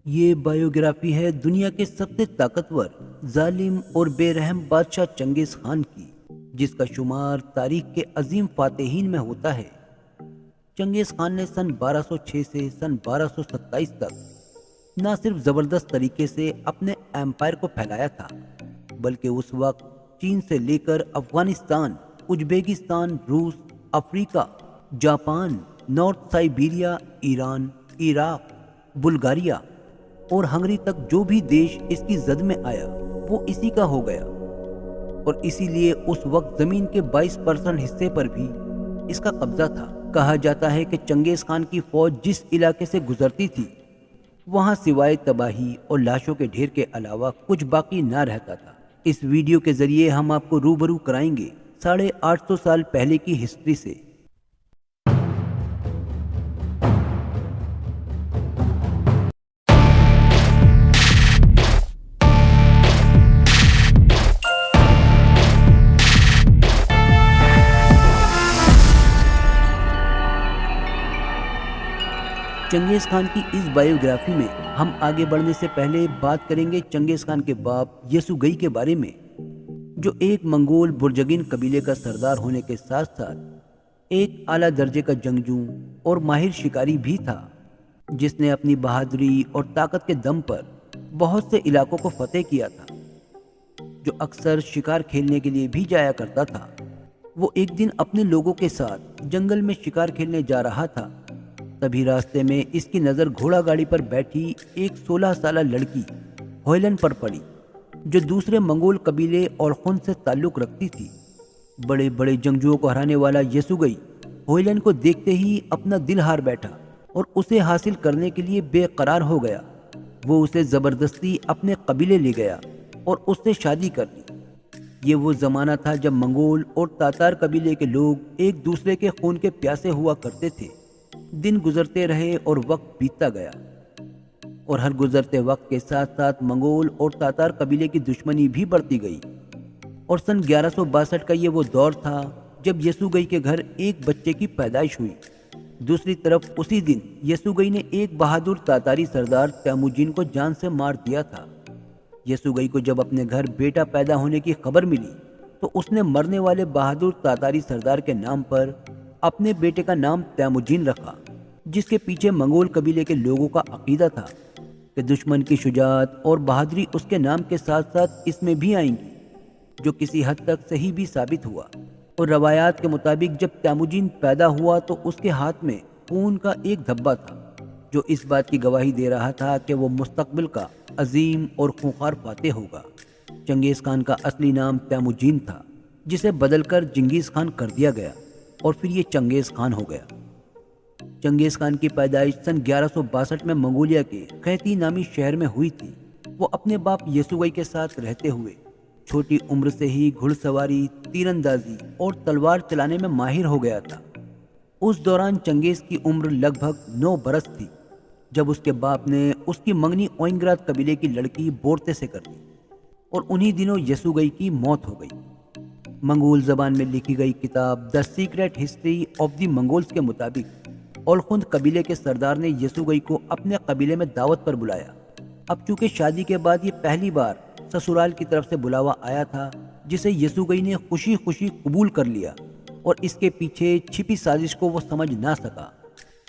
یہ بایوگرافی ہے دنیا کے سب سے طاقتور، ظالم اور بے رحم بادشاہ چنگیز خان کی، جس کا شمار تاریخ کے عظیم فاتحین میں ہوتا ہے۔ چنگیز خان نے سن 1206 سے سن 1227 تک نہ صرف زبردست طریقے سے اپنے ایمپائر کو پھیلایا تھا، بلکہ اس وقت چین سے لے کر افغانستان، ازبکستان، روس، افریقہ، Japan, north Siberia, Iran, Iraq, Bulgaria اور ہنگری تک جو بھی دیش اس کی زد میں آیا وہ اسی کا ہو گیا، اور اسی لیے اس وقت زمین کے 22% حصے پر بھی اس کا قبضہ تھا۔ کہا جاتا ہے کہ چنگیز خان کی فوج جس علاقے سے گزرتی تھی وہاں سوائے تباہی اور لاشوں کے ڈھیر کے علاوہ کچھ باقی نہ رہتا تھا۔ اس ویڈیو کے ذریعے ہم آپ کو روبرو کرائیں گے 850 سال پہلے کی ہسٹری سے۔ چنگیز خان کی اس بایوگرافی میں ہم آگے بڑھنے سے پہلے بات کریں گے چنگیز خان کے باپ یسوگئی کے بارے میں، جو ایک منگول برجگین قبیلے کا سردار ہونے کے ساتھ ساتھ ایک اعلیٰ درجے کا جنگجو اور ماہر شکاری بھی تھا، جس نے اپنی بہادری اور طاقت کے دم پر بہت سے علاقوں کو فتح کیا تھا۔ جو اکثر شکار کھیلنے کے لیے بھی جایا کرتا تھا، وہ ایک دن اپنے لوگوں کے ساتھ جنگل میں شکار کھیلنے جا رہا تھا، تبھی راستے میں اس کی نظر گھوڑا گاڑی پر بیٹھی ایک 16 سالہ لڑکی ہوئلن پر پڑی، جو دوسرے منگول قبیلے اور خن سے تعلق رکھتی تھی۔ بڑے بڑے جنگجوؤں کو ہرانے والا یسوگئی ہوئلن کو دیکھتے ہی اپنا دل ہار بیٹھا اور اسے حاصل کرنے کے لیے بے قرار ہو گیا۔ وہ اسے زبردستی اپنے قبیلے لے گیا اور اس سے شادی کر لی۔ یہ وہ زمانہ تھا جب منگول اور تاتار قبیلے کے لوگ ایک دوسرے کے خون کے پیاسے ہوا کرتے تھے۔ دن گزرتے رہے اور وقت بیتتا گیا، اور ہر گزرتے وقت کے ساتھ ساتھ منگول اور تاتار قبیلے کی دشمنی بھی بڑھتی گئی، اور سن 1162 کا یہ وہ دور تھا جب یسوگئی کے گھر ایک بچے کی پیدائش ہوئی۔ دوسری طرف اسی دن یسوگئی نے ایک بہادر تاتاری سردار تیموجین کو جان سے مار دیا تھا۔ یسوگئی کو جب اپنے گھر بیٹا پیدا ہونے کی خبر ملی تو اس نے مرنے والے بہادر تاتاری سردار کے نام پر اپنے بیٹے کا نام تیموجین رکھا، جس کے پیچھے منگول قبیلے کے لوگوں کا عقیدہ تھا کہ دشمن کی شجاعت اور بہادری اس کے نام کے ساتھ ساتھ اس میں بھی آئیں گی، جو کسی حد تک صحیح بھی ثابت ہوا۔ اور روایات کے مطابق جب تیموجین پیدا ہوا تو اس کے ہاتھ میں خون کا ایک دھبا تھا، جو اس بات کی گواہی دے رہا تھا کہ وہ مستقبل کا عظیم اور خونخوار فاتح ہوگا۔ چنگیز خان کا اصلی نام تیموجین تھا، جسے بدل کر چنگیز خان کر دیا گیا، اور پھر یہ چنگیز خان ہو گیا۔ چنگیز خان کی پیدائش سن 1162 میں منگولیا کے خیتی نامی شہر میں ہوئی تھی۔ وہ اپنے باپ یسوگئی کے ساتھ رہتے ہوئے چھوٹی عمر سے ہی گھڑ سواری، تیر اندازی اور تلوار چلانے میں ماہر ہو گیا تھا۔ اس دوران چنگیز کی عمر لگ بھگ 9 برس تھی جب اس کے باپ نے اس کی منگنی اوئنگراد قبیلے کی لڑکی بورتے سے کر دی، اور انہی دنوں یسوگئی کی موت ہو گئی۔ منگول زبان میں لکھی گئی کتاب دی سیکریٹ ہسٹری آف دی منگولز کے مطابق اولخند قبیلے کے سردار نے یسوگئی کو اپنے قبیلے میں دعوت پر بلایا۔ اب چونکہ شادی کے بعد یہ پہلی بار سسرال کی طرف سے بلاوا آیا تھا، جسے یسوگئی نے خوشی خوشی قبول کر لیا، اور اس کے پیچھے چھپی سازش کو وہ سمجھ نہ سکا۔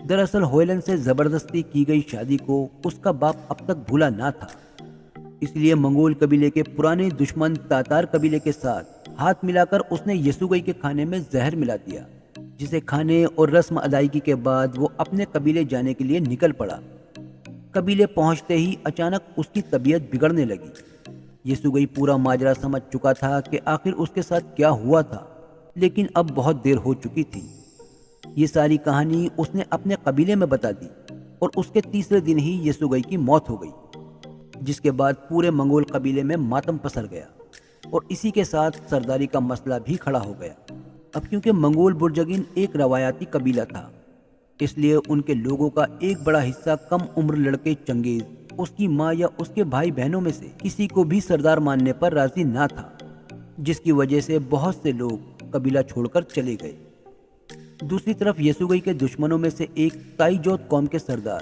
دراصل ہوئلن سے زبردستی کی گئی شادی کو اس کا باپ اب تک بھولا نہ تھا، اس لیے منگول قبیلے کے پرانے دشمن تاتار قبیلے کے ساتھ ہاتھ ملا کر اس نے یسوگئی کے کھانے میں زہر ملا دیا، جسے کھانے اور رسم ادائیگی کے بعد وہ اپنے قبیلے جانے کے لیے نکل پڑا۔ قبیلے پہنچتے ہی اچانک اس کی طبیعت بگڑنے لگی۔ یسوگئی پورا ماجرا سمجھ چکا تھا کہ آخر اس کے ساتھ کیا ہوا تھا، لیکن اب بہت دیر ہو چکی تھی۔ یہ ساری کہانی اس نے اپنے قبیلے میں بتا دی، اور اس کے تیسرے دن ہی یسوگئی کی موت ہو گئی، جس کے بعد پورے منگول قبیلے میں ماتم پسر گیا، اور اسی کے ساتھ سرداری کا مسئلہ بھی کھڑا ہو گیا۔ اب کیونکہ منگول برجگین ایک روایتی قبیلہ تھا، اس لیے ان کے لوگوں کا ایک بڑا حصہ کم عمر لڑکے چنگیز، اس کی ماں یا اس کے بھائی بہنوں میں سے کسی کو بھی سردار ماننے پر راضی نہ تھا، جس کی وجہ سے بہت سے لوگ قبیلہ چھوڑ کر چلے گئے۔ دوسری طرف یسوگئی کے دشمنوں میں سے ایک تائی جوت قوم کے سردار